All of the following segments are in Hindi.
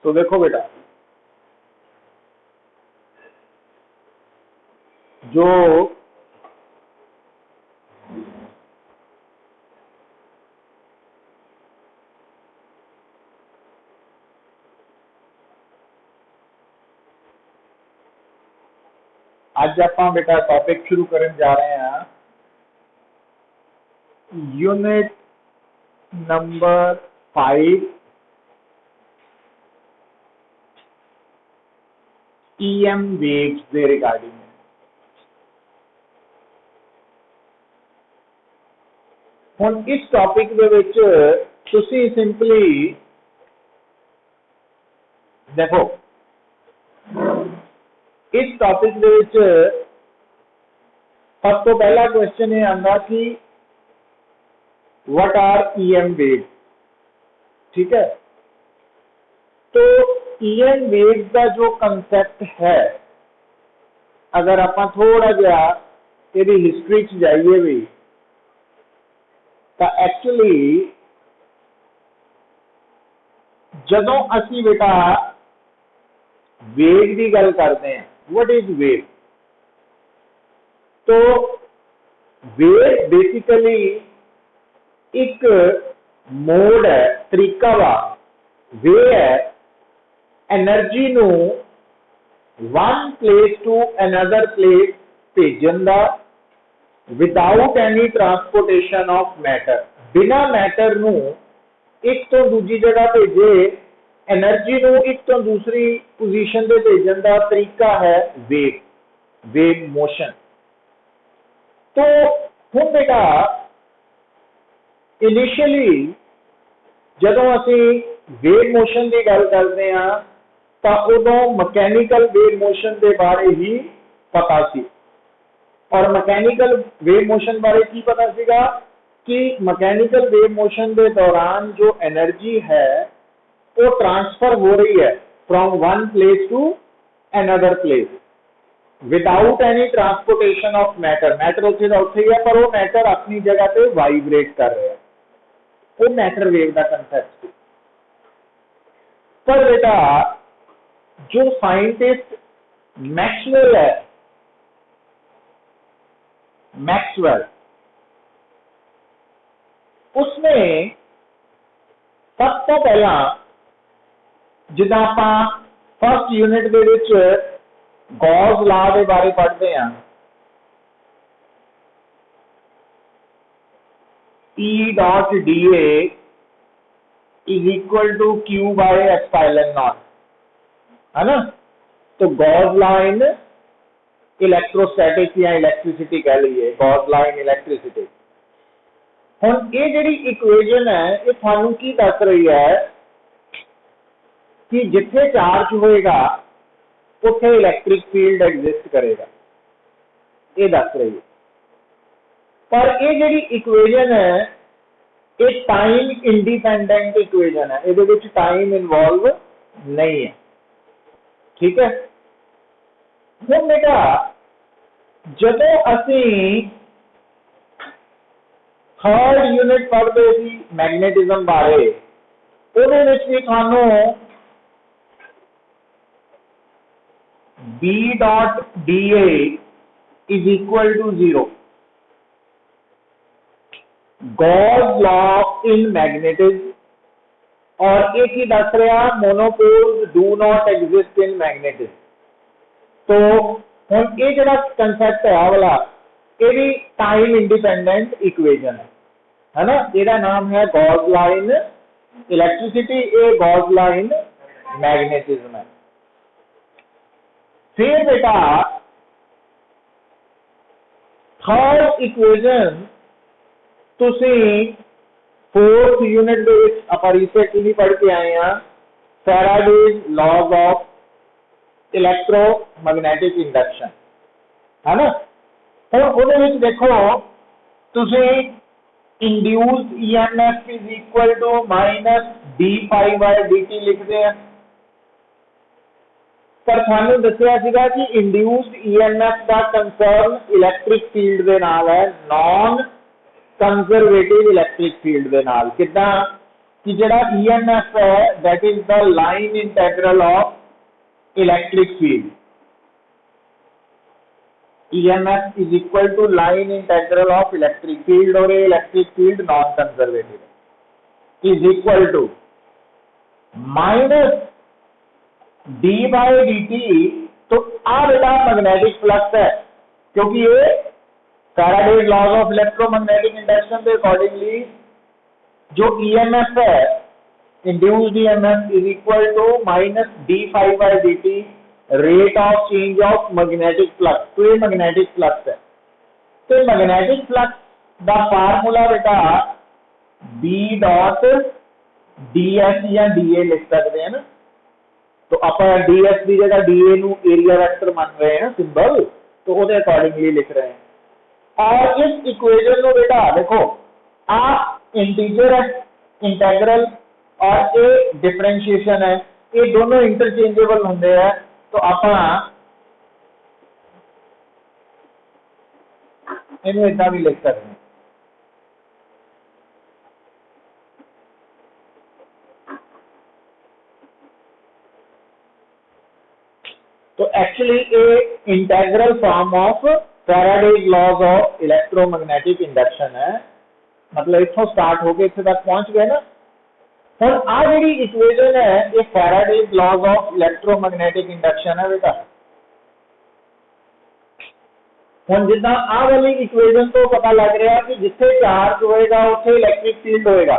तो देखो बेटा, जो आज आप बेटा टॉपिक शुरू करने जा रहे हैं, यूनिट नंबर 5 EM वेव्स के रिगार्डिंग। हुण इस टॉपिक दे विच तुसी सिंपली देखो, इस टॉपिक दे विच सब तो पहला क्वेश्चन ये आंदा कि व्हाट आर EM वेव्स। ठीक है, तो EM वेव्स का जो कंसेप्ट है, अगर आप थोड़ा जिहा इसकी हिस्टरी च जाइए भी तो एक्चुअली जदों असी बेटा वेव की गल करते हैं, व्हाट इज वेव, तो वेव बेसिकली एक मोड है, तरीका वा वे है एनर्जी नू one place to another place भेजन दा without any transportation of matter. बिना मैटर नू एक तो दूसरी जगह भेजे, एनर्जी नू एक तो दूसरी पोजीशन पे भेजन दा तरीका है वेव, वेव मोशन। तो हुण बेटा इनिशियली जदों असी वेव मोशन की गल करते हैं तो उदों मकैनिकल वेव मोशन के बारे ही पता सी। और मकैनिकल वेव मोशन बारे की पता सीगा कि मकैनिकल वेव मोशन के दौरान जो एनर्जी है वो ट्रांसफर हो रही है from one place to another place without any transportation of matter. Matter उत्थे दा उत्थे ही है, पर वो मैटर अपनी जगह पे वाइब्रेट कर रहा है, वो मैटर वेव का कंसेप्ट। पर बेटा जो साइंटिस्ट मैक्सवेल है, मैक्सवेल, उसने सब तो पहला जिदा आप फर्स्ट यूनिट दे विच गॉस लॉ के बारे पढ़ते हैं, E dot dA is equal to Q by epsilon naught, है ना। तो गॉस लॉ इन इलेक्ट्रोस्टैटिक या इलेक्ट्रिसिटी कह लीजिए, गॉस लॉ इन इलेक्ट्रिसिटी। हुण ये जिहड़ी इक्वेशन है ये थानू की दस रही है कि जिथे चार्ज होएगा उत्थे इलैक्ट्रिक फील्ड एग्जिस्ट करेगा, ये दस रही है। पर ये जिहड़ी इक्वेशन है ये टाइम इंडिपेंडेंट इक्वेशन है, ये टाइम इन्वॉल्व नहीं है। ठीक है, हुण बेटा जदों असी थर्ड यूनिट पढ़ते सी मैग्नेटिज्म बारे, उहदे विच भी थानू B dot dA is equal to 0, Gauss law in magnetism, और एक ही दस रहा monopoles do not exist in magnetism. तो हुण ये जिहड़ा कंसेप्ट है वाला ये भी टाइम इंडिपेंडेंट इक्वेशन है ना, जिहदा नाम है गॉस लॉ इन इलेक्ट्रिसिटी, ये गॉस लॉ इन मैग्नेटिज्म है। फिर बेटा थर्ड इक्वेशन तुसी फोर्थ यूनिट दे विच आपां रिसेंटली पढ़ के आए हैं, Faraday's laws of electromagnetic induction, है ना। हुण उहदे विच देखो तुसी induced EMF is equal to minus d∅dt लिखते हैं, पर थानू दस्सिया सीगा कि इंड्यूस्ड EMF का कंसर्न इलैक्ट्रिक फील्ड दे नाल है, नॉन कंजरवेटिव इलैक्ट्रिक फील्ड दे नाल। किदां कि जड़ा EMF है that is the line integral of electric field. EMF is equal to line integral of electric field, और ये इलेक्ट्रिक फील्ड नॉन कंजर्वेटिव है, is equal to minus D by D T. तो आ बेटा मैग्नेटिक फ्लक्स है, क्योंकि ये Faraday's laws of electromagnetic induction के अकॉर्डिंगली जो EMF है induced EMF is equal to minus D phi by D T rate of change of magnetic flux. तो ये मैग्नेटिक फ्लक्स है। तो मैग्नेटिक फ्लक्स दा फार्मूला बेटा बी डॉट ds या dA लिख सकते हैं ना। तो आप ds की जगह dA नु एरिया वेक्टर मान रहे हैं सिंबल, तो वो अकॉर्डिंगली लिख रहे हैं। और इस इक्वेशन को बेटा देखो आ इंटीजर है, इंटेग्रल, और ये डिफरेंशिएशन है, ये दोनों इंटरचेंजेबल होंगे हैं। तो अपना इन्हें इतना भी लिख सकते हैं। तो एक्चुअली ये integral form of Faraday's laws of electromagnetic induction है। मतलब इथों स्टार्ट होके इत्थे तक पहुंच गए ना। हुण आ जिहड़ी इक्वेशन है ये Faraday's laws of electromagnetic induction है बेटा। हुण जिद्दां आ वाली इक्वेशन तो पता लग रहा कि जिथे चार्ज होएगा उत्थे इलेक्ट्रिक फील्ड होएगा।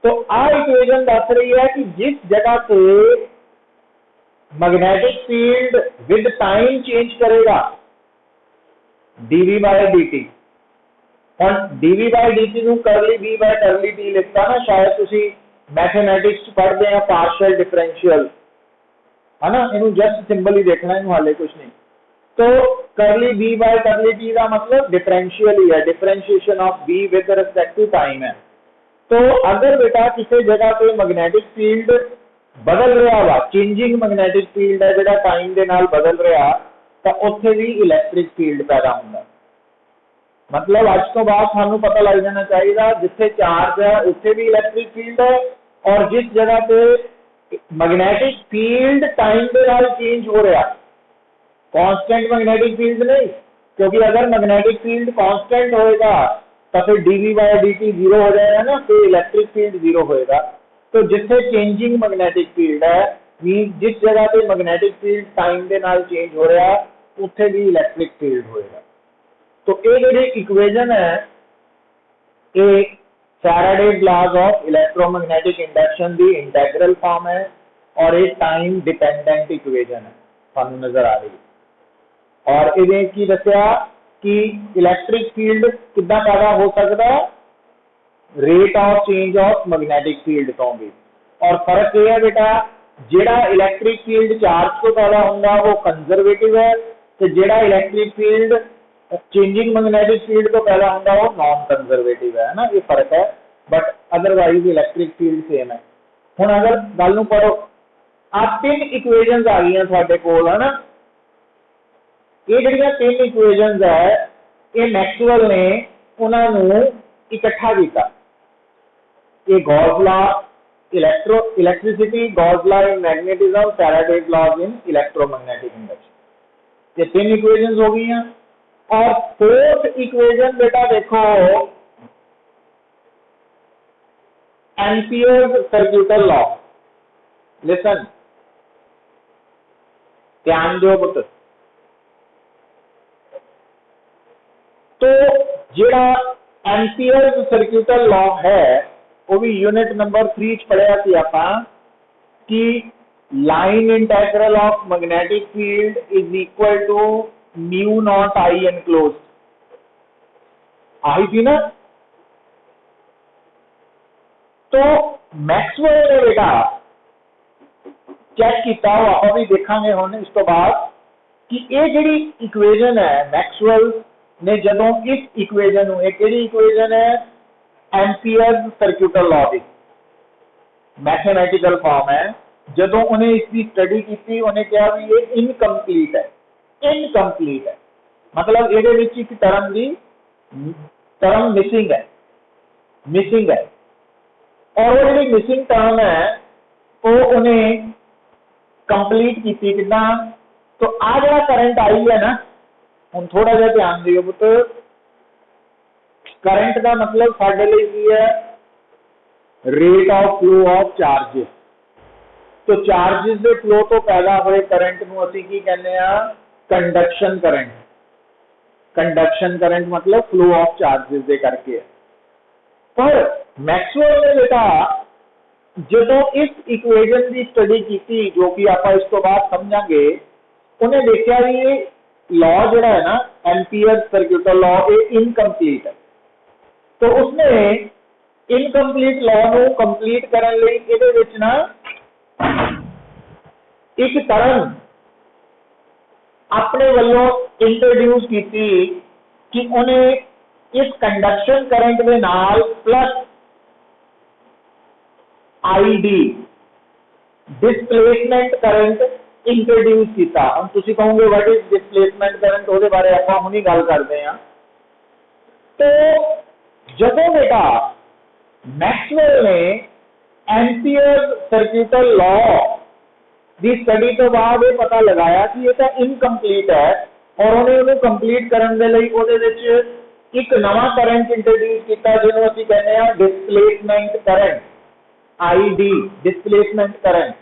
तो आ इक्वेशन दस रही है कि जिस जगह से magnetic field with time change करेगा dv बाय dt, और dv बाय dt ਨੂੰ करली b बाय करली t लिखता ना, शायद तुसी मैथमेटिक्स पढ़ते हैं पार्शियल डिफरेंशियल, है ना। इन्हों जस्ट सिंबल ही देखना, इन्हों हाले कुछ नहीं। तो करली b बाय करली t का मतलब डिफरेंशियल ही है, differentiation of b with respect to time है। तो अगर बेटा किसी जगह पे मैग्नेटिक फील्ड बदल रहा वा, चेंजिंग मैग्नेटिक फील्ड है जो टाइम के नाल बदल रहा, तो उत्थे भी इलैक्ट्रिक फील्ड पैदा होगा। मतलब अज तो बाद सानू पता लग जाना चाहिए जिथे चार्ज है उत्थे भी इलैक्ट्रिक फील्ड है, और जिस जगह पे मैग्नेटिक फील्ड टाइम के नाल चेंज हो रहा, कांस्टेंट मैग्नेटिक फील्ड नहीं, क्योंकि अगर मैग्नेटिक फील्ड कांस्टेंट होएगा तो फिर dv बाय dt जीरो हो जाएगा ना, तो इलेक्ट्रिक फील्ड जीरो होएगा। तो जिथे चेंजिंग मैग्नेटिक फील्ड है, जिस जगह पे मैग्नेटिक फील्ड टाइम के नाल चेंज हो रहा उत्थे भी इलैक्ट्रिक फील्ड होएगा। तो ये जिहड़ी इक्वेशन है ये Faraday's laws of electromagnetic induction की इंटेग्रल फॉर्म है, और ये टाइम डिपेंडेंट इक्वेशन है, सानू नजर आ रही है। और इहदे की दस्सिया कि इलैक्ट्रिक फील्ड किद्दां पैदा हो सकता है, rate of change of magnetic field तो भी। और फर्क यह है बेटा जेड़ा इलैक्ट्रिक फील्ड चार्ज तो पैदा होगा वो कंजर्वेटिव है, तो जेड़ा electric field changing magnetic field तो पैदा होगा वो नॉन कंजर्वेटिव है ना, ये फर्क है। But otherwise electric field same है। हुण अगर गल नूं पढ़ो, आ तीन इक्वेशनस आ गई तुहाडे कोल, है ना। ये जिहड़ियां तीन इक्वेशनस है ये मैक्सवेल ने उन्हां नूं इकट्ठा किया। ये Gauss law electricity, Gauss law in magnetism, Faraday's laws in electromagnetic induction, ये तीन इक्वेशंस हो गई हैं। और फोर्थ इक्वेशन बेटा देखो एम्पियर्स सर्क्यूटल लॉ। लिसन, ध्यान दो पुत्र। तो जेड़ा एम्पियर्स सर्क्यूटल लॉ है वो भी यूनिट नंबर 3 पढ़िया सी आपां कि line integral of magnetic field is equal to mu naught I enclose, आई थी ना। तो मैक्सवेल ने बेटा चेक किया, आप भी देखांगे हुण इस तो बाद कि ये जिहड़ी इक्वेशन है मैक्सवेल ने जदों इस इक्वेशन, एक इक्वेशन है एम्पियर्स सर्क्यूटल लॉ की मैथमेटिकल फॉर्म है, जदों उन्हें इसकी स्टडी की उन्हें कहा भी ये इनकम्प्लीट है, इनकम्प्लीट है मतलब ये एक टर्म की टर्म मिसिंग है, मिसिंग है। और वो जी मिसिंग टर्म है वो उन्हें कंप्लीट की किदा। तो आ जरा करंट आई है ना, हम थोड़ा जहा ध्यान दियो पुत, करंट का मतलब साडे लिए की है, rate of flow of charges. तो चार्जेस के फ्लो तो पैदा हुए करंट नूं असीं की कहने आ, कंडक्शन करंट। कंडक्शन करंट मतलब फ्लो ऑफ चार्जेस दे करके है। पर मैक्सवेल ने बेटा जो इस इक्वेशन की स्टडी की, जो कि आप इस तो बाद समझांगे, उन्हें देखा भी ये लॉ जोड़ा है ना एम्पीयर सर्क्यूटल लॉ, ये इनकम्प्लीट है। तो उसने इनकम्प्लीट लॉ को कंप्लीट करने लई इहदे विच ना एक टर्म अपने वालों इंट्रोड्यूस की कि उन्हें इस कंडक्शन करंट के नाल plus ID displacement current introduce किया। हम तुसी कहोगे व्हाट इज डिस्प्लेसमेंट करंट, उसके बारे आप हुणी गल करते हैं। तो जदों बेटा मैक्सवेल ने एम्पीयर सर्क्यूटल लॉ की स्टडी तो बाद ये पता लगाया कि ये तो इनकम्प्लीट है, और उन्हें उन्हें कंप्लीट करने के लिए ਉਹਦੇ ਵਿੱਚ एक नवा करंट इंट्रोड्यूस किया जिन्होंने ਅਸੀਂ कहने हैं displacement current, ID displacement current.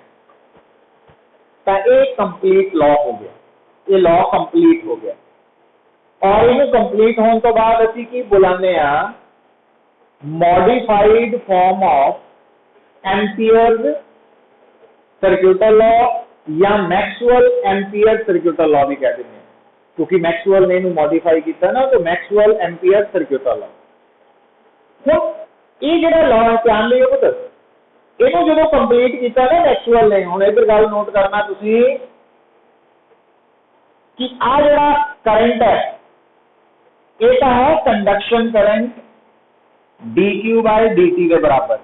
तो ये कंप्लीट लॉ हो गया, ये लॉ कंप्लीट हो गया। और इन्हें कंप्लीट होने तो बाद ਅਸੀਂ की बुलाने modified form of Ampere circuital law या मैक्सवेल एम्पीयर सर्क्यूटल लॉ भी कह देते हैं, क्योंकि मैक्सवेल ने इन्हें मॉडिफाई किया ना, तो मैक्सवेल एम्पीयर सर्क्यूटल लॉ। हुण ये जिहड़ा लॉ है ध्यान दिओ पुत, इहनूं जदों कंप्लीट किया ना मैक्सवेल ने, हुण इधर गल नोट करना तुसीं कि आ जिहड़ा करंट है ये तो है conduction current dq by dt के बराबर।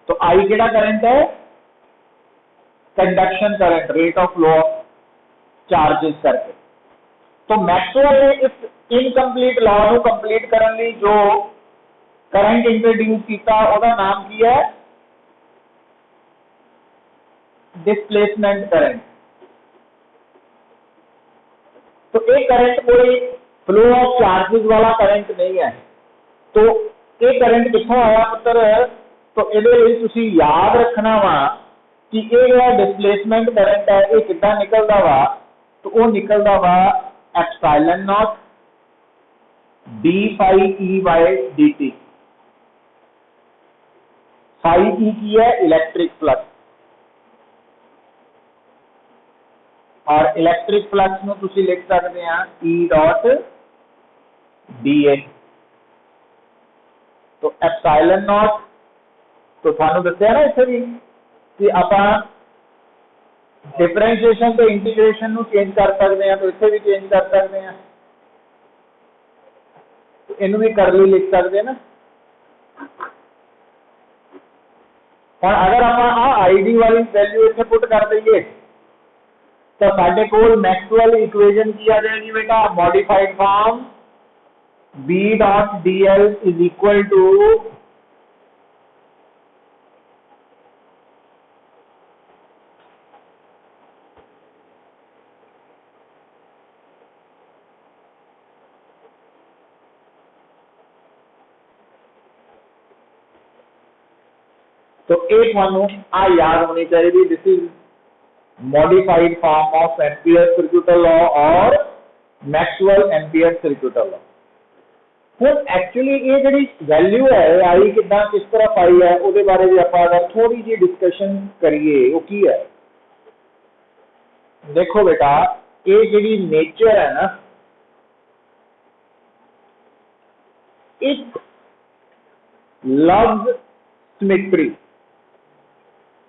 तो आई किहड़ा करंट है, conduction current, rate of flow of charges करके। तो मैक्सवेल ने इस इनकम्प्लीट लॉ को कंप्लीट करने लिए जो करंट इंट्रोड्यूस किया उसका नाम की है डिस्प्लेसमेंट करंट। तो ये करंट कोई फ्लो ऑफ चार्जेस वाला करंट नहीं है। तो ये करंट कितों आया पुत्र, तो ये याद रखना वा कि ये डिस्प्लेसमेंट करंट है ये कितना निकलता वा, तो वो निकलता वा epsilon naught D phi E by D T. Phi E की है इलेक्ट्रिक फ्लक्स, और इलेक्ट्रिक फ्लक्स में तुसी लिख सकते हैं ई डॉट डी ए। तो एप्सिलॉन नॉट, तो थानू दस्या ना इत्थे भी कि आपां डिफरेंशिएशन तो इंटीग्रेशन नू चेंज कर सकते हैं, तो इत्थे भी चेंज कर सकते हैं, तो इनू भी करली लिख सकते हैं ना। और अगर आप आईडी वाली वैल्यू इत्थे पुट कर दईए तो साडे कोल मैक्सवेल इक्वेशन की आ जाएगी बेटा, modified form B dot dl is equal to तो एक मानो आ याद होनी चाहिए, this is modified form of Ampere circuital law और मैक्सवेल एम्पीयर सर्क्यूटल लॉ। फिर एक्चुअली ये जी वैल्यू है आई कितना किस तरह पाई है वो बारे भी आप अगर थोड़ी जी डिस्कशन करिए वो की है। देखो बेटा ये जी नेचर है ना, इट लव्स सिमेट्री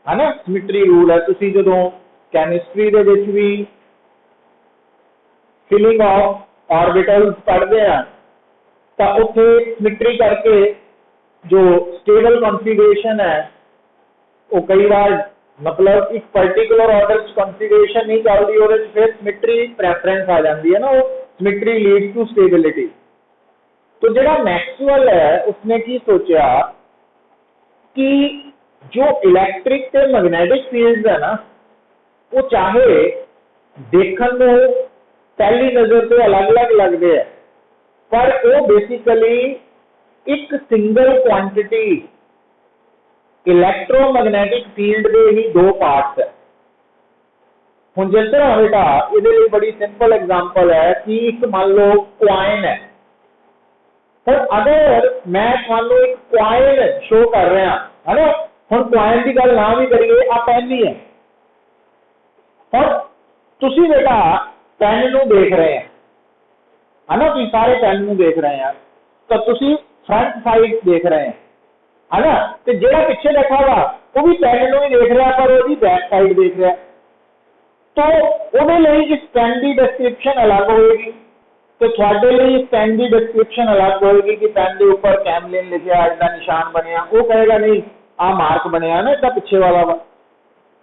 है ना, सिमेट्री रूल है। तुसी जो कैमिस्ट्री दे विच भी फिलिंग ऑफ ऑर्बिटल्स पढ़ते हैं तो उत्थे सिमेट्री करके जो स्टेबल कॉन्फ़िगरेशन है वो कई बार मतलब एक पर्टिकुलर ऑर्डर कॉन्फ़िगरेशन नहीं चलती, और फिर सिमेट्री प्रेफरेंस आ जाती है ना, वो सिमेट्री लीड्स टू स्टेबिलिटी। तो जो मैक्सवेल है उसने की सोचा कि जो इलैक्ट्रिक ते मैग्नैटिक फील्ड है ना, वो चाहे देखण नूं पहली नज़र से अलग अलग लगते हैं, पर वो बेसिकली एक सिंगल क्वांटिटी इलैक्ट्रोमैग्नैटिक फील्ड के ही दो पार्ट्स है। हुण जिस तरह बेटा ये बड़ी सिंपल एग्जांपल है कि एक मान लो क्वाइन है, पर अगर मैं तुहानू एक क्वाइन शो कर रहा है ना, हुण क्वाइन की गल ना भी करिए, आ पेन ही है। और तुसी बेटा पेन नू देख रहे हैं है ना, तुम सारे पेन नू देख रहे हैं, तो तुसी फ्रंट साइड देख रहे हैं है ना, तो जो पिछे बैठा हुआ वो भी पेन नू ही देख रहा, पर वो बैक साइड देख रहा, तो वो इस पेन की डिस्क्रिप्शन अलग होगी, तो थोड़े लिए इस पेन की डिस्क्रिप्शन अलग होगी कि पेन के उपर कैमलिन लिखा, इसका निशान बनया, वो कहेगा नहीं आ मार्क बनया ना, इसका पिछे वाला वा।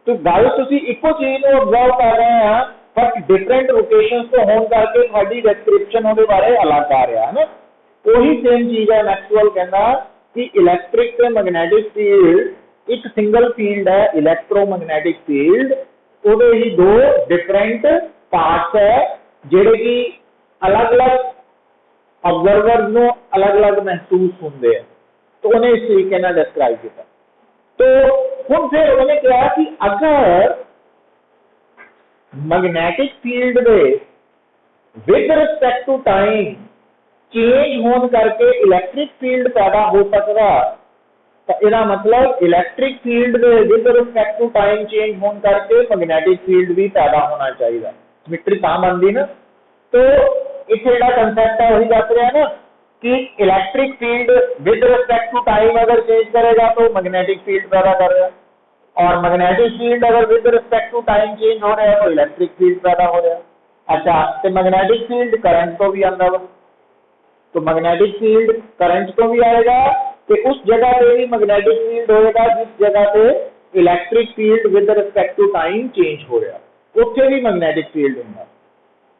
तो गल तुसी इको चीज को ऑब्जर्व कर रहे हैं, पर डिफरेंट लोकेशंस तो होने करके थोड़ी डिस्क्रिप्शन उसके बारे अलग आ रहा है ना। वही सेम चीज है, मैक्सवेल कहना कि इलैक्ट्रिक ते मैग्नैटिक फील्ड एक सिंगल फील्ड है, इलैक्ट्रोमैग्नैटिक फील्ड, वो ही दो डिफरेंट पार्ट्स है जिहड़े कि अलग अलग ऑब्जर्वर को अलग अलग महसूस होंगे हैं। तो उन्हें इस तरीके से डिस्क्राइब किया। तो हम फिर उन्होंने कहा कि अगर मैग्नेटिक फील्ड दे with respect to time change होने करके इलैक्ट्रिक फील्ड पैदा हो सकता, तो यह मतलब इलैक्ट्रिक फील्ड दे with respect to time change होने करके मैग्नेटिक फील्ड भी पैदा होना चाहिए। सिमिट्री तां बनदी ना। तो इत्थे जिहड़ा कंसेप्ट है वही दस रहा ना कि electric field with respect to time अगर चेंज करेगा तो मैग्नेटिक फील्ड पैदा कर रहा है, और मैग्नेटिक फील्ड अगर with respect to time change हो रहा है तो इलैक्ट्रिक फील्ड पैदा हो रहा है। अच्छा, तो मैग्नेटिक फील्ड करंट तो भी आंदा वा, तो मैग्नेटिक फील्ड करंट तो भी आएगा, तो उस जगह पे भी मैग्नेटिक फील्ड होएगा जिस जगह पे electric field with respect to time change हो रहा, उत्थे भी मैग्नेटिक फील्ड होगा।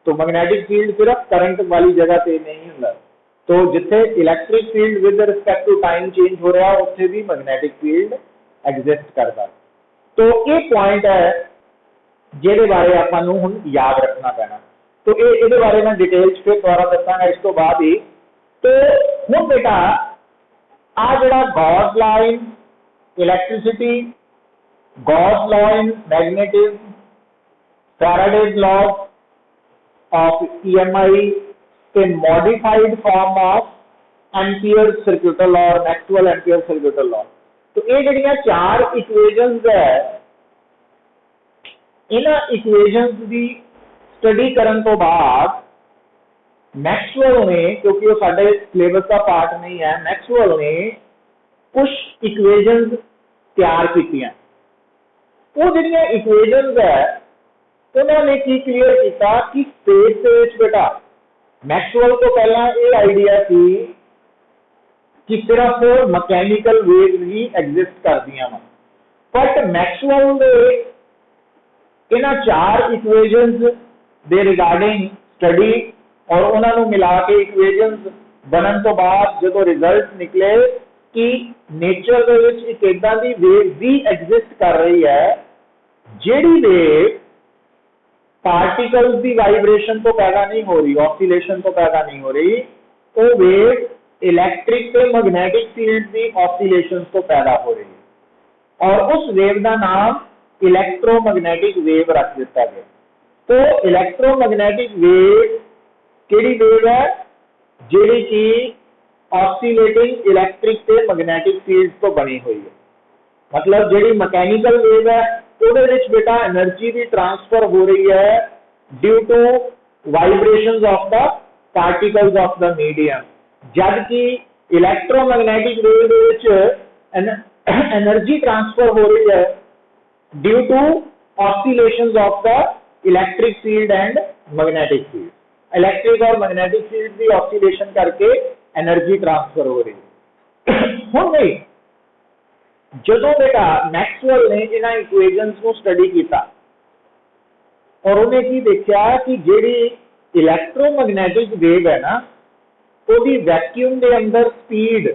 तो मैग्नेटिक फील्ड सिर्फ करंट वाली जगह पे नहीं होता, तो जिथे electric field with respect to time change हो रहा उत्थे भी मैग्नेटिक फील्ड एग्जिस्ट करता। तो ये पॉइंट है जिहदे बारे आपां नूं हुण याद रखना पैना। तो ये बारे मैं डिटेल फिर दोबारा दसांगा इस तो बाद ही। तो हुण बेटा आ जिहड़ा Gauss law in electricity, Gauss law in magnetism, Faraday's law of EMI के modified form of ampere सर्क्यूटल law और मैक्सवेल एम्पियर सर्क्यूटल लॉ। तो ये जिहड़ियां चार इक्वेशंस है, इन इक्वेशंस की स्टडी करने तो बाद मैक्सवेल ने, क्योंकि वो साडे सिलेबस का पार्ट नहीं है, मैक्सवेल ने कुछ इक्वेशंस तैयार कीतियां। वो जिहड़ियां इक्वेशंस है उन्होंने की क्लीयर किया कि स्पेस के बेटा मैक्सवेल को पहला ये आइडिया थी कि सिर्फ मैकेनिकल वेव ही एग्जिस्ट करदियां वा, बट मैक्सवेल ने इन्हां चार इक्वेशंस दे रिगार्डिंग स्टडी और उन्होंने मिला के इक्वेशंस बनने तो बाद जो रिजल्ट निकले कि नेचर दे विच एक इदां दी वेव भी एग्जिस्ट कर रही है जिहड़ी वेव पार्टिकल्स की वाइब्रेशन तो पैदा नहीं हो रही, ऑसिलेशन तो पैदा नहीं हो रही, वो वेव इलैक्ट्रिक से मैग्नेटिक फील्ड की ऑसिलेशन तो पैदा हो रही है, और उस वेव का नाम इलैक्ट्रोमैग्नेटिक वेव रख दिता गया। तो इलैक्ट्रोमैग्नेटिक वेव केड़ी वेव है, जिहड़ी कि ऑसिलेटिंग इलैक्ट्रिक से मैग्नेटिक फील्ड तो बनी हुई है। मतलब जिहड़ी मैकेनिकल वेव है ਉਹਦੇ ਵਿੱਚ बेटा एनर्जी भी ट्रांसफर हो रही है due to vibrations of the particles of the medium, जबकि इलैक्ट्रोमैग्नेटिक वेव ਦੇ ਵਿੱਚ एनर्जी ट्रांसफर हो रही है due to oscillations of the electric field and magnetic field. Electric और मैग्नेटिक फील्ड की ऑसिलेशन करके एनर्जी ट्रांसफर हो रही है। हुण नहीं जो बेटा मैक्सवेल ने इन इक्वेशंस को स्टडी किया और उन्हें की देखा कि जिहड़ी इलैक्ट्रोमैग्नेटिक वेव है ना, वो वैक्यूम के अंदर स्पीड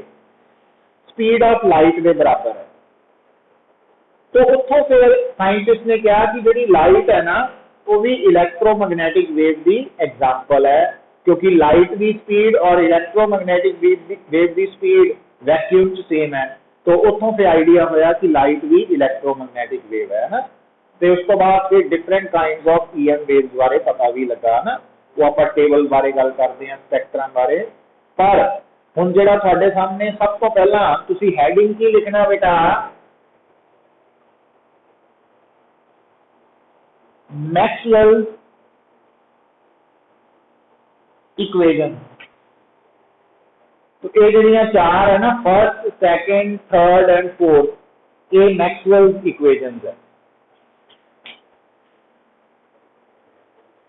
ऑफ लाइट के बराबर है। तो उत्थों फिर साइंटिस्ट ने कहा कि जी लाइट है ना वो भी इलैक्ट्रोमैग्नेटिक वेव की एग्जाम्पल है, क्योंकि लाइट की स्पीड और इलैक्ट्रोमैग्नेटिक वेव की स्पीड वैक्यूम च सेम है। तो उत्थों फिर आइडिया होया कि लाइट भी इलैक्ट्रोमैग्नेटिक वेव है ना। तो उस तो बाद फिर different kinds of EM waves बारे पता भी लगा ना, वो आप टेबल बारे गल करते हैं, स्पैक्ट्रम बारे। पर हुण जिहड़ा तुहाडे सामने सब तो पहला तुसीं हैडिंग की लिखना बेटा, मैक्सवेल इक्वेशन। तो ये जड़ियां चार है ना, first second third and fourth, ये मैक्सवेल इक्वेशंस है।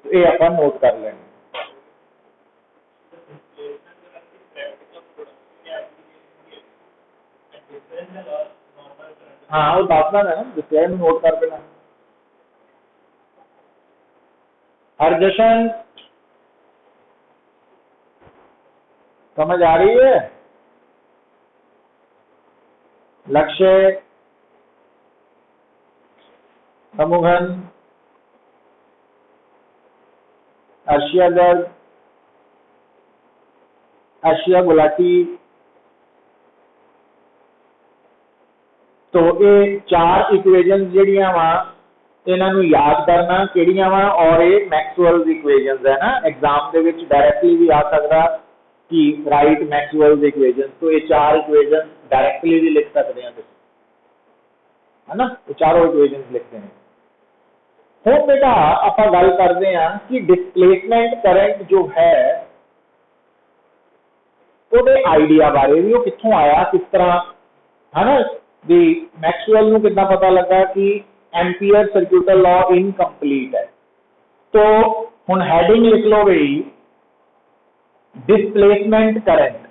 तो ये अपन नोट कर लेंगे। हाँ वो दाखना है ना, दूसरे में नोट कर देना। हरजशन समझ आ रही है? लक्ष्य, समूहन, अर्शिया गर्ग, अर्शिया गुलाटी। तो ये चार इक्वेशन जड़ियां वा इन्हों याद करना किहड़ियां वा, और ये मैक्सवेल इक्वेशंस है ना, एग्जाम के विच डायरैक्टली भी आ सकता कि राइट मैक्सवेल इक्वेशंस। तो ये चार इक्वेशन डायरैक्टली भी लिख सकते हैं है ना, ये चारों इक्वेशंस लिखते हैं। हुण बेटा आप गल करते हैं कि डिस्प्लेसमेंट करंट जो है ਉਹਦੇ आइडिया बारे भी, वो कित्थों आया, किस तरह है ना, भी मैक्सवेल को कितना पता लगा कि एम्पीयर सर्क्यूटल लॉ इनकम्प्लीट है। तो हुण हैडिंग लिख लो भाई, डिस्प्लेसमेंट करंट।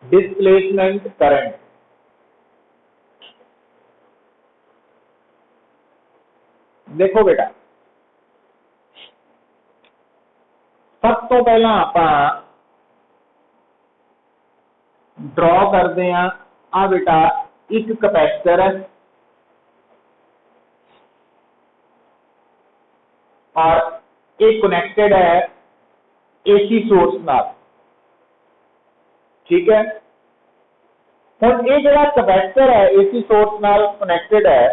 डिस्प्लेसमेंट करंट देखो बेटा, सब तो पहला आप ड्रॉ करते हैं। आ बेटा एक कैपेसिटर है और एक कनेक्टेड है एसी सोर्स नाल, ठीक है। हुण ये जिहड़ा कैपेसिटर है एसी सोर्स नाल कनेक्टेड है,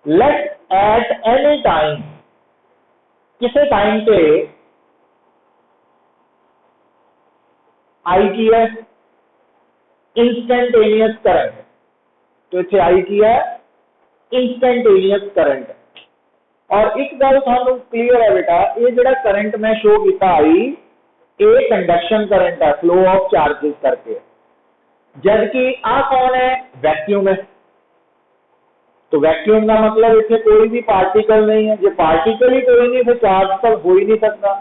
लेट एट एनी टाइम, किसी टाइम पे आई की है इंस्टेंटेनियस करंट। तो इत्थे आई की है इंस्टेंटेनियस करंट। और एक गल सानू क्लीयर है बेटा, ये जिहड़ा करंट मैं शो किया आई, ये कंडक्शन करंट है, फ्लो ऑफ चार्जेस करके, जबकि आ कौन है, वैक्यूम है। तो वैक्यूम का मतलब इतने कोई भी पार्टिकल नहीं है। जो पार्टिकल ही कोई नहीं फिर चार्ज तो हो ही नहीं सकता।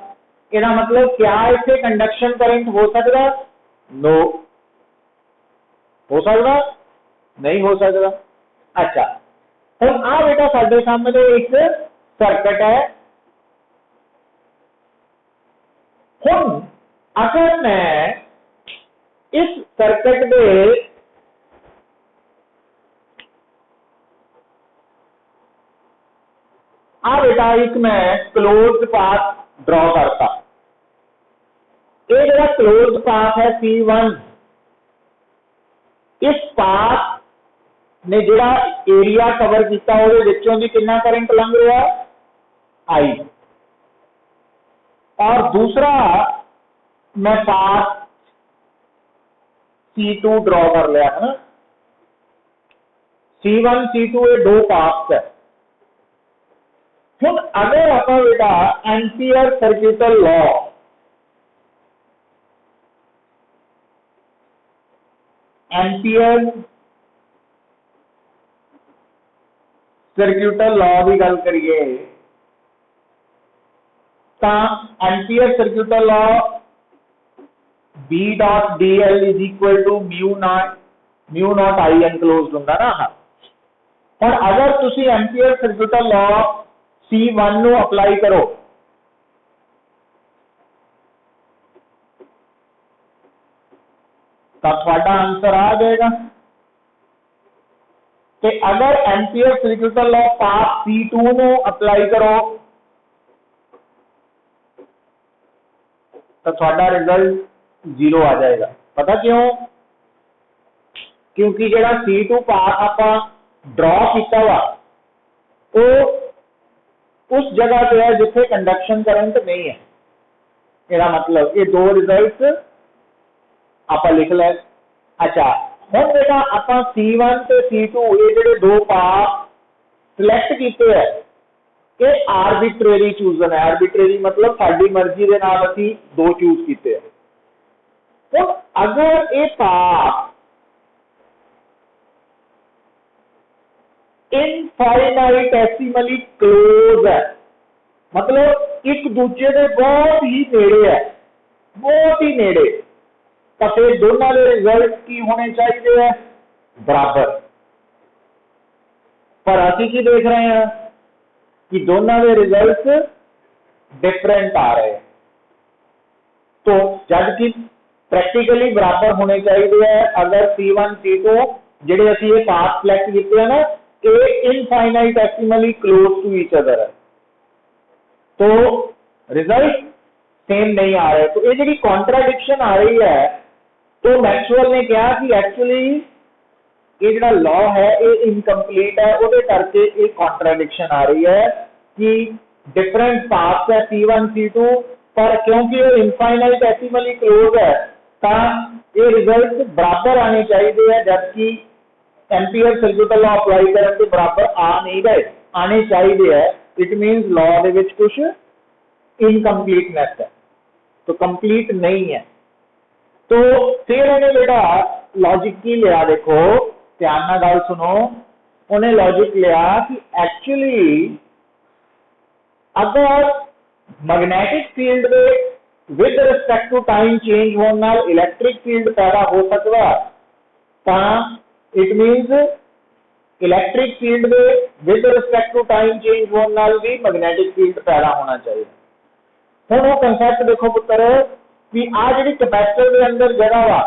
इसका मतलब क्या इतने कंडक्शन करंट हो सकता? नो, हो सकता नहीं, हो सकता। अच्छा, हम आ बेटा साडे सामने एक सर्किट है। हम अगर मैं इस सर्किट के आ बेटा एक मैं क्लोज्ड पाथ ड्रॉ करता, ये जो क्लोज्ड पाथ है C1, इस पाथ ने जिहड़ा एरिया कवर किया ਉਹਦੇ ਵਿੱਚੋਂ ਦੀ कितना करंट लंघ रहा I, और दूसरा मैं पाथ C2 ड्रॉ कर लिया है ना। C1 C2 ये दो पाथ्स है। हुण अगर आप बेटा Ampere circuital law, Ampere circuital law की गल करिए, Ampere circuital law B dot DL is equal to mu naught I enclosed होंगे ना। हुण अगर तुसी एम्पीयर सर्किटल लॉ C1 नू अप्लाई करो तो थोड़ा आंसर आ जाएगा। तो अगर ampere circuital law path C2 नू अप्लाई करो तो थोड़ा रिजल्ट 0 आ जाएगा। पता क्यों? क्योंकि जो C2 पाथ आप ड्रॉ किया वा तो उस जगह पे है जिथे कंडक्शन करंट नहीं है। मेरा मतलब ये दो रिजल्ट आप लिख ले। अच्छा हम बेटा आप C1 ते C2 ये जो दो पाथ सिलेक्ट किए है ये आर्बिट्रेरी चूजन है। आर्बिट्रेरी मतलब साडी मर्जी के नाल असीं दो चूज किए। तो अगर ये पाथ इनफाइनाइटेसिमली क्लोज है मतलब एक दूजे के बहुत ही नेड़े है, बहुत ही नेड़े, तो फिर दोनों के रिजल्ट की होने चाहिए? बराबर। पर असीं की देख रहे हैं कि दोनों के रिजल्ट डिफरेंट आ रहे हैं। तो जबकि प्रैक्टिकली बराबर होने चाहिए अगर C1 C2 जिहड़े असीं ये पाथ सिलेक्ट किए हैं ना ये इनफाइनाइटेसिमली क्लोज टू ईच अदर है तो रिजल्ट सेम नहीं आ रहे। तो ये जी कॉन्ट्राडिक्शन आ रही है तो मैक्सवेल ने कहा कि एक्चुअली ये जो लॉ है ये इनकम्प्लीट है वो करके एक कॉन्ट्राडिक्शन आ रही है कि डिफरेंट पाथ्स है C1 C2 पर क्योंकि वो इनफाइनाइटेसिमली क्लोज है तो ये रिजल्ट बराबर आने चाहिए जबकि एम्पीयर सर्किटल लॉ अप्लाई करने के बराबर आ नहीं गए, आने चाहिए है। इट मीन्स लॉ दे विच कुछ इनकम्प्लीटनेस है तो कंप्लीट नहीं है। तो फिर उन्हें बेटा लॉजिक की लिया, देखो ध्यान ना गल सुनो, उन्हें लॉजिक लिया कि एक्चुअली अगर मैग्नेटिक फील्ड में with respect to time change होने नाल इलैक्ट्रिक फील्ड पैदा हो सकता तो इट मीन्स इलैक्ट्रिक फील्ड में with respect to time change होने नाल भी मैग्नेटिक फील्ड पैदा होना चाहिए। हुण वो कंसैप्ट देखो पुत्र कि आ जी कैपेसिटर के अंदर जगह वा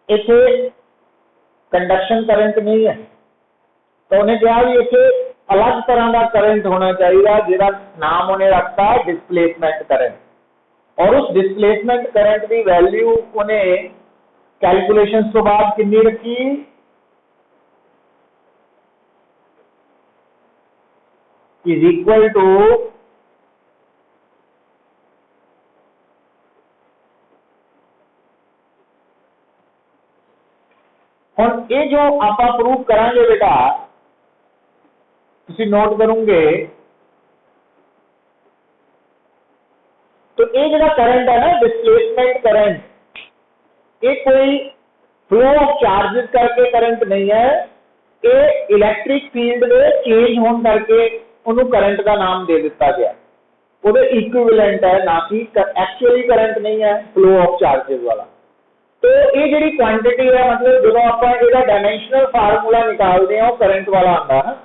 इथे कंडक्शन करंट नहीं है तो उन्हें कहा भी इथे अलग तरह का करंट होना चाहिए जिसका नाम उन्हें रखता है डिस्प्लेसमेंट करंट। और उस डिस्प्लेसमेंट करंट की वैल्यू उन्हें कैलकुलेशंस तो बाद कितनी रखी इज इक्वल टू और ये जो आप प्रूव करांगे बेटा तुसी नोट करोगे तो ये जो करंट है ना डिस्प्लेसमेंट करंट ये कोई फ्लो ऑफ चार्जेस करके करंट नहीं है, ये इलैक्ट्रिक फील्ड में चेंज होने करके उन्होंने करंट का नाम दे दिता गया। वो इक्विवेलेंट है ना कि एक्चुअली करंट नहीं है फ्लो ऑफ चार्जेस वाला। तो ये जी क्वांटिटी है मतलब जो आप डायमेंशनल फार्मूला निकालते हैं वो करंट वाला आता है ना,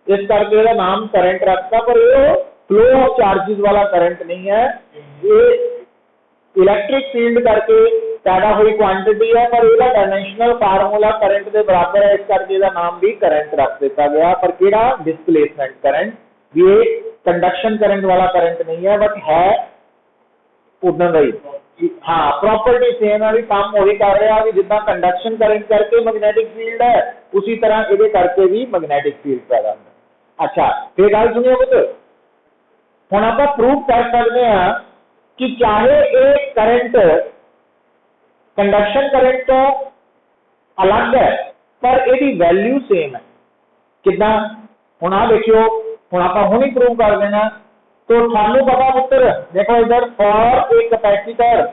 इस करके इसका नाम करंट रखता पर ये फ्लो ऑफ चार्जेस वाला करंट नहीं है, ये इलैक्ट्रिक फील्ड करके पैदा हुई क्वांटिटी है पर इसका डायमेंशनल फार्मूला करंट के बराबर है इस करके इसका नाम भी करंट रख दिता गया। पर केड़ा डिस्प्लेसमेंट करंट, ये कंडक्शन करंट वाला करंट नहीं है बट है उतना ही। हाँ प्रॉपर्टी सेम है भी काम वही कर रहा है जितना कंडक्शन करंट करके मैग्नेटिक फील्ड है उसी तरह ये करके भी मैग्नेटिक फील्ड पैदा होता है। अच्छा फिर गल सुनिए पुत्र, हुण आप प्रूव कर सकते हैं कि चाहे एक करंट कंडक्शन करंट तो अलग है पर यदि वैल्यू सेम है कितना। हुण आ देखियो हुण आप हुण ही प्रूव कर देना तो थानू पता पुत्र देखो इधर फॉर एक कैपेसिटर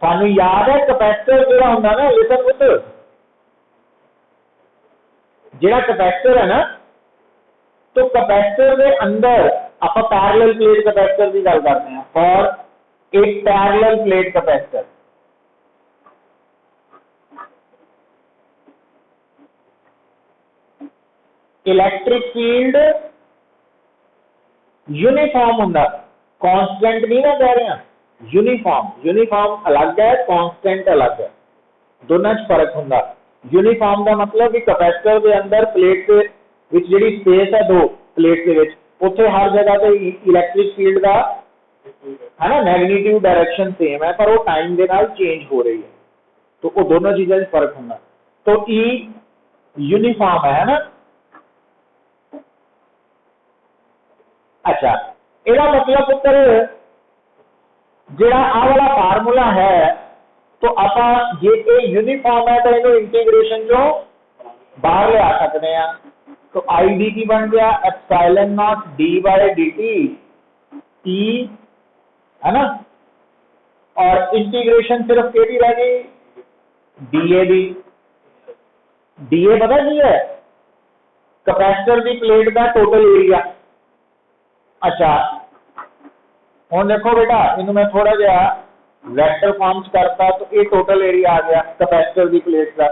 थानू याद है कैपेसिटर जो होंगे ना लिसन पुत्र जो कैपेसिटर है ना तो कैपेसिटर के अंदर आप पैरेलल प्लेट कैपेसिटर की गल करते हैं फॉर एक parallel plate capacitor. Electric field uniform होंगे, कांस्टेंट नहीं मैं कह रहा, यूनिफॉर्म अलग है, कांस्टेंट अलग है, दोनों च फर्क होंगे। यूनिफॉर्म का मतलब कि कैपेसिटर के अंदर प्लेट के विच जिहड़ी स्पेस है दो प्लेट के विच, उत्थे हर जगह पे इलैक्ट्रिक फील्ड का है ना मैग्नीट्यूड डायरेक्शन सेम है, पर वो टाइम के नाल चेंज हो रही है, तो वो दोनों चीज़ों में फर्क होगा। तो ई यूनिफॉर्म है ना। अच्छा, ਇਹਦਾ मतलब पुत्र ਜਿਹੜਾ आ वाला फार्मूला है, तो आप ये यूनिफॉर्म है तो इन्हों इंटीग्रेशन जो बाहर ले आ सकते हैं। तो आई डी की बन गया epsilon naught d by D t E, है ना, और इंटीग्रेशन सिर्फ केडी रह गई d A d. D A पता की है, कैपेसिटर की प्लेट का टोटल एरिया। अच्छा हुण देखो बेटा, इनू मैं थोड़ा जिहा वैक्टर फॉर्म च करता, तो ये टोटल एरिया आ गया कैपेसिटर की प्लेट का।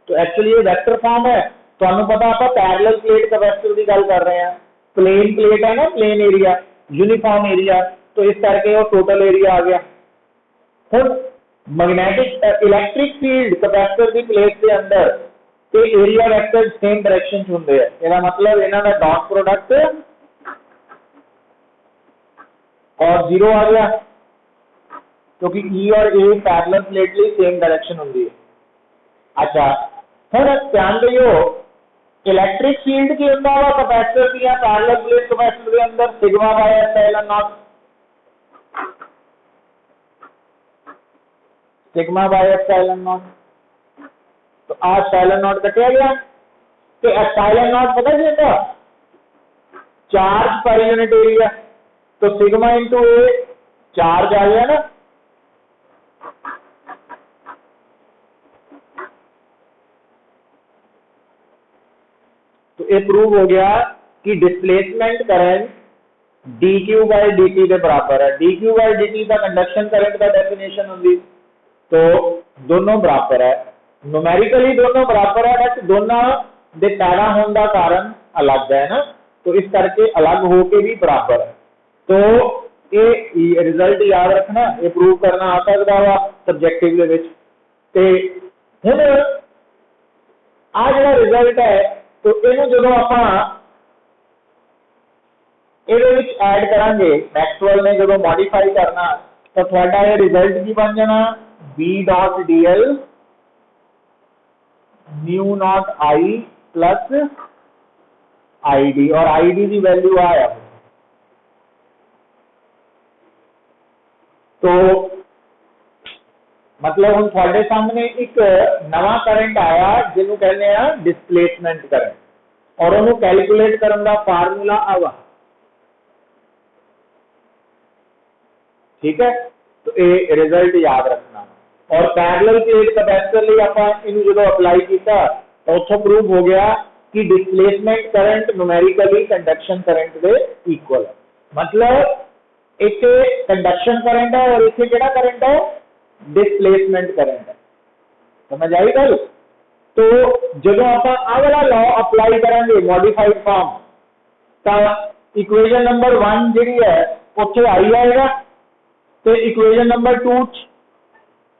तो एक्चुअली ये वैक्टर फॉर्म है, तुहानू पता आप पैरेलल प्लेट कैपेसिटर की गल कर रहे हैं, प्लेन प्लेट है ना, प्लेन एरिया, यूनिफॉर्म एरिया, तो इस करके वो टोटल एरिया आ गया। हुण मैग्नेटिक इलैक्ट्रिक फील्ड कैपेसिटर की प्लेट के अंदर ते एरिया वैक्टर सेम डायरेक्शन च हुंदे हैं, इसका मतलब इन्हां दा डॉट प्रोडक्ट और 0 आ गया, क्योंकि ई और ए पैरेलल प्लेट लिए सेम डायरेक्शन होंगी है। अच्छा हुण ध्यान दियो, इलैक्ट्रिक फील्ड की होंदा वा कैपेसिटर दी पैरेलल प्लेट कैपेसिटर के अंदर sigma bye epsilon not, sigma bye epsilon not. तो आ एप्सिलॉन नॉट कटिया गया, तो एप्सिलॉन नॉट पता क्या था, चार्ज पर यूनिट एरिया, तो सिग्मा इंटू ए चार्ज आ गया ना। तो ये प्रूव हो गया कि displacement current D Q by D T के बराबर है। D Q by D T का कंडक्शन करंट का डेफिनेशन होगी, तो दोनों बराबर है, न्यूमेरिकली दोनों बराबर है, बट दोनों दे पैदा होने का कारण अलग है ना, तो इस करके अलग होके भी बराबर है। तो ये रिजल्ट याद रखना, ये प्रूव करना आ सकता वा सब्जेक्टिव दे विच। ते हुण आ जिहड़ा रिजल्ट है, तो इहनूं जदों आपां इहदे विच ऐड करांगे, मैक्सवेल ने जदों मॉडिफाई करना, तो तुहाडा ये रिजल्ट की बन जाना B dot d l mu naught I plus I d, और आई डी की वैल्यू आया। तो मतलब हम थोड़े सामने एक नवा करंट आया जिन्होंने कहने हैं डिस्प्लेसमेंट करंट, और उन्होंने कैलकुलेट करने का फार्मूला आवा, ठीक है। तो ये रिजल्ट याद रखना। और पैरेलल प्लेट कैपेसिटर लिए आप इन्हें जो अप्लाई किया, तो उत्थों प्रूव हो गया कि displacement current numerically conduction current के इक्वल है। मतलब इसे कंडक्शन करंट है और इसे केड़ा करंट है, डिस्प्लेसमेंट करंट है। समझ आई गल। तो जो आप आ वाला लॉ अप्लाई करेंगे मॉडिफाइड फॉर्म, तो इक्वेशन नंबर 1 जी है उत्थे आई आएगा, तो इक्वेशन नंबर 2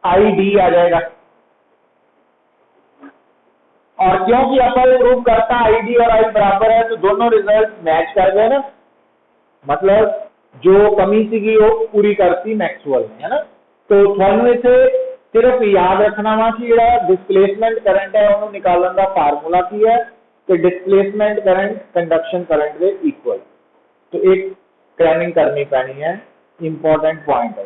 आई डी आ जाएगा। और क्योंकि आप प्रूव करता आई डी और आई बराबर है, तो दोनों रिजल्ट मैच कर गए ना, मतलब जो कमी सी वो पूरी करती मैक्सवेल ने, है ना। तो थानू इसे सिर्फ याद रखना वा कि जो डिस्प्लेसमेंट करंट है उन्होंने निकालने का फार्मूला की है, तो डिस्प्लेसमेंट करंट कंडक्शन करंट के इक्वल। तो एक ट्रेनिंग करनी पैनी है, इंपॉर्टेंट पॉइंट है।